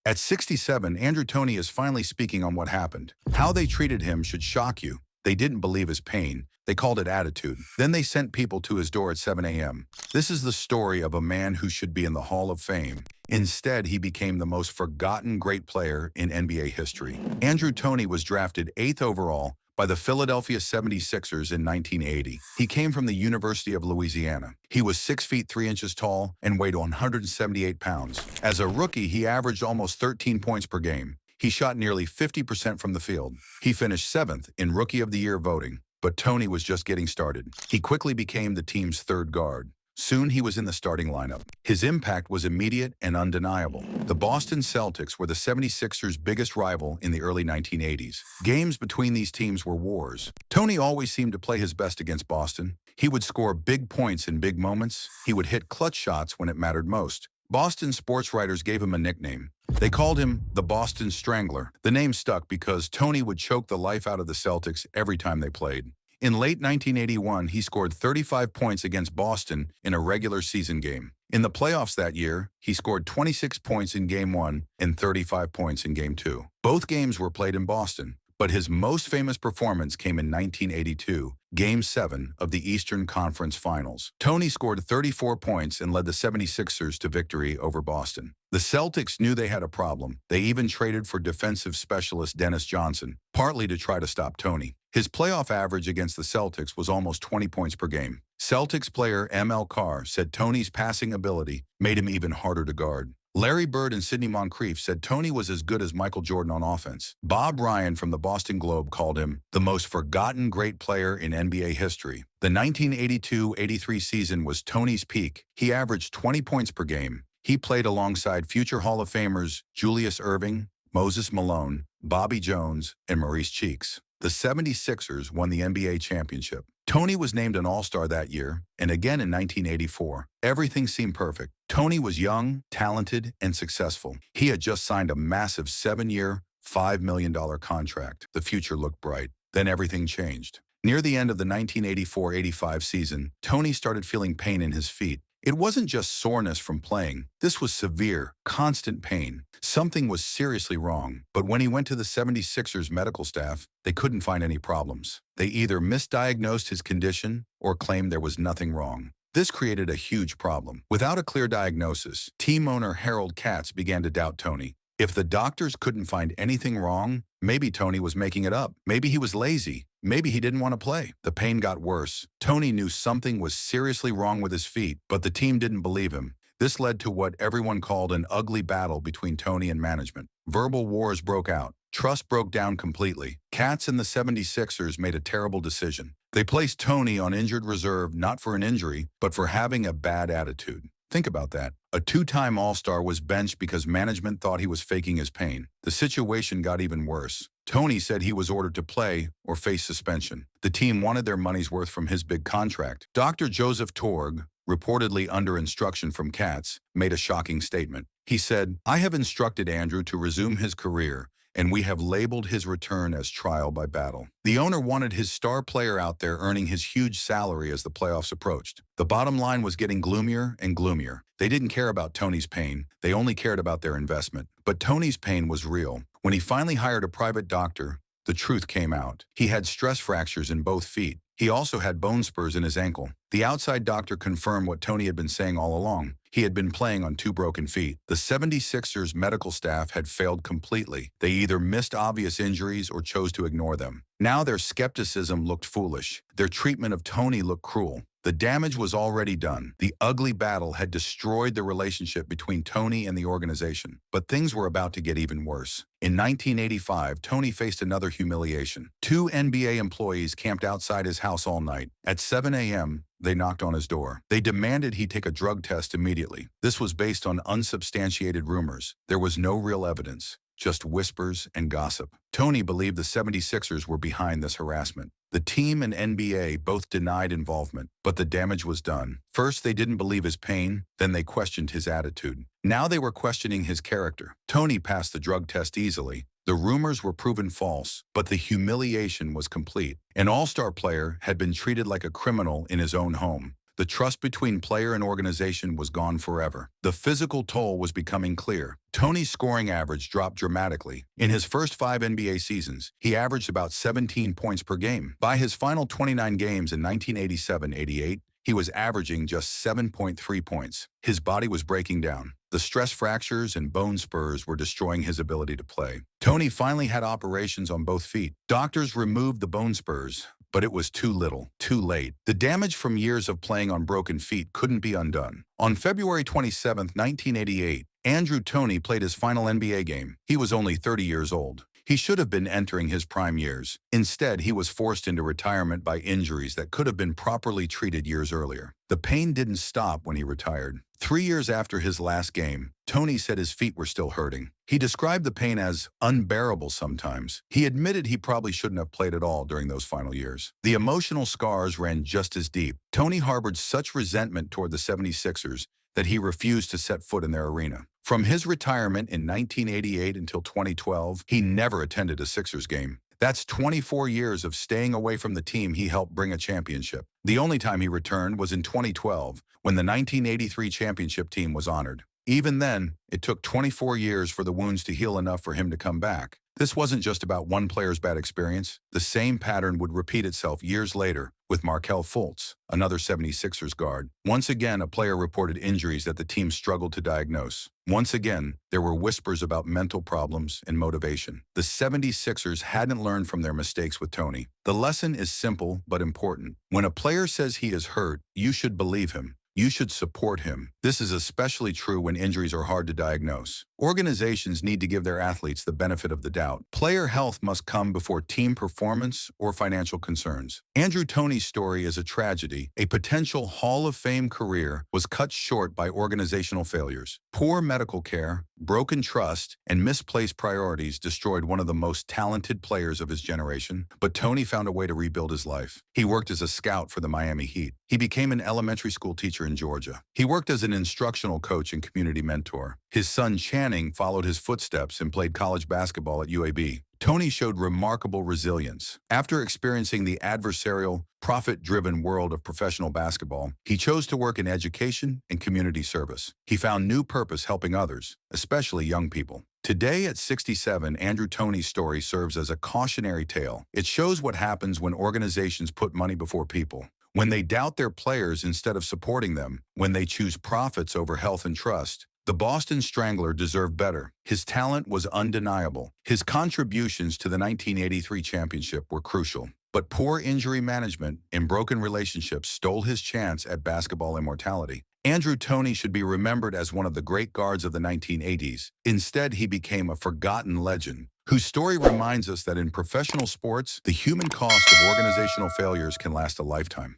At 67, Andrew Toney is finally speaking on what happened. How they treated him should shock you. They didn't believe his pain. They called it attitude. Then they sent people to his door at 7 a.m. This is the story of a man who should be in the Hall of Fame. Instead, he became the most forgotten great player in NBA history. Andrew Toney was drafted 8th overall by the Philadelphia 76ers in 1980. He came from the University of Louisiana. He was 6 feet 3 inches tall and weighed 178 pounds. As a rookie, he averaged almost 13 points per game. He shot nearly 50% from the field. He finished 7th in Rookie of the Year voting, but Toney was just getting started. He quickly became the team's third guard. Soon he was in the starting lineup. His impact was immediate and undeniable. The Boston Celtics were the 76ers' biggest rival in the early 1980s. Games between these teams were wars. Toney always seemed to play his best against Boston. He would score big points in big moments. He would hit clutch shots when it mattered most. Boston sports writers gave him a nickname. They called him the Boston Strangler. The name stuck because Toney would choke the life out of the Celtics every time they played. In late 1981, he scored 35 points against Boston in a regular season game. In the playoffs that year, he scored 26 points in Game 1 and 35 points in Game 2. Both games were played in Boston, but his most famous performance came in 1982, Game 7 of the Eastern Conference Finals. Toney scored 34 points and led the 76ers to victory over Boston. The Celtics knew they had a problem. They even traded for defensive specialist Dennis Johnson, partly to try to stop Toney. His playoff average against the Celtics was almost 20 points per game. Celtics player M.L. Carr said Toney's passing ability made him even harder to guard. Larry Bird and Sidney Moncrief said Toney was as good as Michael Jordan on offense. Bob Ryan from the Boston Globe called him the most forgotten great player in NBA history. The 1982-83 season was Toney's peak. He averaged 20 points per game. He played alongside future Hall of Famers Julius Erving, Moses Malone, Bobby Jones, and Maurice Cheeks. The 76ers won the NBA championship. Toney was named an All-Star that year, and again in 1984. Everything seemed perfect. Toney was young, talented, and successful. He had just signed a massive 7-year, $5 million contract. The future looked bright. Then everything changed. Near the end of the 1984-85 season, Toney started feeling pain in his feet. It wasn't just soreness from playing. This was severe, constant pain. Something was seriously wrong. But when he went to the 76ers medical staff, they couldn't find any problems. They either misdiagnosed his condition or claimed there was nothing wrong. This created a huge problem. Without a clear diagnosis, team owner Harold Katz began to doubt Toney. If the doctors couldn't find anything wrong, maybe Toney was making it up. Maybe he was lazy. Maybe he didn't want to play. The pain got worse. Toney knew something was seriously wrong with his feet, but the team didn't believe him. This led to what everyone called an ugly battle between Toney and management. Verbal wars broke out. Trust broke down completely. Katz and the 76ers made a terrible decision. They placed Toney on injured reserve not for an injury, but for having a bad attitude. Think about that. A 2-time All-Star was benched because management thought he was faking his pain. The situation got even worse. Toney said he was ordered to play or face suspension. The team wanted their money's worth from his big contract. Dr. Joseph Torg, reportedly under instruction from Katz, made a shocking statement. He said, "I have instructed Andrew to resume his career, and we have labeled his return as trial by battle." The owner wanted his star player out there earning his huge salary as the playoffs approached. The bottom line was getting gloomier and gloomier. They didn't care about Toney's pain. They only cared about their investment. But Toney's pain was real. When he finally hired a private doctor, the truth came out. He had stress fractures in both feet. He also had bone spurs in his ankle. The outside doctor confirmed what Toney had been saying all along. He had been playing on 2 broken feet. The 76ers medical staff had failed completely. They either missed obvious injuries or chose to ignore them. Now their skepticism looked foolish. Their treatment of Toney looked cruel. The damage was already done. The ugly battle had destroyed the relationship between Toney and the organization. But things were about to get even worse. In 1985, Toney faced another humiliation. 2 NBA employees camped outside his house all night. At 7 a.m., they knocked on his door. They demanded he take a drug test immediately. This was based on unsubstantiated rumors. There was no real evidence, just whispers and gossip. Toney believed the 76ers were behind this harassment. The team and NBA both denied involvement, but the damage was done. First, they didn't believe his pain, then they questioned his attitude. Now they were questioning his character. Toney passed the drug test easily. The rumors were proven false, but the humiliation was complete. An all-star player had been treated like a criminal in his own home. The trust between player and organization was gone forever. The physical toll was becoming clear. Toney's scoring average dropped dramatically. In his first 5 NBA seasons, he averaged about 17 points per game. By his final 29 games in 1987-88, he was averaging just 7.3 points. His body was breaking down. The stress fractures and bone spurs were destroying his ability to play. Toney finally had operations on both feet. Doctors removed the bone spurs, but it was too little, too late. The damage from years of playing on broken feet couldn't be undone. On February 27, 1988, Andrew Toney played his final NBA game. He was only 30 years old. He should have been entering his prime years. Instead, he was forced into retirement by injuries that could have been properly treated years earlier. The pain didn't stop when he retired. 3 years after his last game, Toney said his feet were still hurting. He described the pain as unbearable sometimes. He admitted he probably shouldn't have played at all during those final years. The emotional scars ran just as deep. Toney harbored such resentment toward the 76ers that he refused to set foot in their arena. From his retirement in 1988 until 2012, he never attended a Sixers game. That's 24 years of staying away from the team he helped bring a championship. The only time he returned was in 2012, when the 1983 championship team was honored. Even then, it took 24 years for the wounds to heal enough for him to come back. This wasn't just about one player's bad experience. The same pattern would repeat itself years later with Markelle Fultz, another 76ers guard. Once again, a player reported injuries that the team struggled to diagnose. Once again, there were whispers about mental problems and motivation. The 76ers hadn't learned from their mistakes with Toney. The lesson is simple but important. When a player says he is hurt, you should believe him. You should support him. This is especially true when injuries are hard to diagnose. Organizations need to give their athletes the benefit of the doubt. Player health must come before team performance or financial concerns. Andrew Toney's story is a tragedy. A potential Hall of Fame career was cut short by organizational failures. Poor medical care, broken trust, and misplaced priorities destroyed one of the most talented players of his generation. But Toney found a way to rebuild his life. He worked as a scout for the Miami Heat. He became an elementary school teacher in Georgia. He worked as an instructional coach and community mentor. His son Channing followed his footsteps and played college basketball at UAB. Toney showed remarkable resilience. After experiencing the adversarial, profit-driven world of professional basketball, he chose to work in education and community service. He found new purpose helping others, especially young people. Today at 67, Andrew Toney's story serves as a cautionary tale. It shows what happens when organizations put money before people, when they doubt their players instead of supporting them, when they choose profits over health and trust. The Boston Strangler deserved better. His talent was undeniable. His contributions to the 1983 championship were crucial. But poor injury management and broken relationships stole his chance at basketball immortality. Andrew Toney should be remembered as one of the great guards of the 1980s. Instead, he became a forgotten legend, whose story reminds us that in professional sports, the human cost of organizational failures can last a lifetime.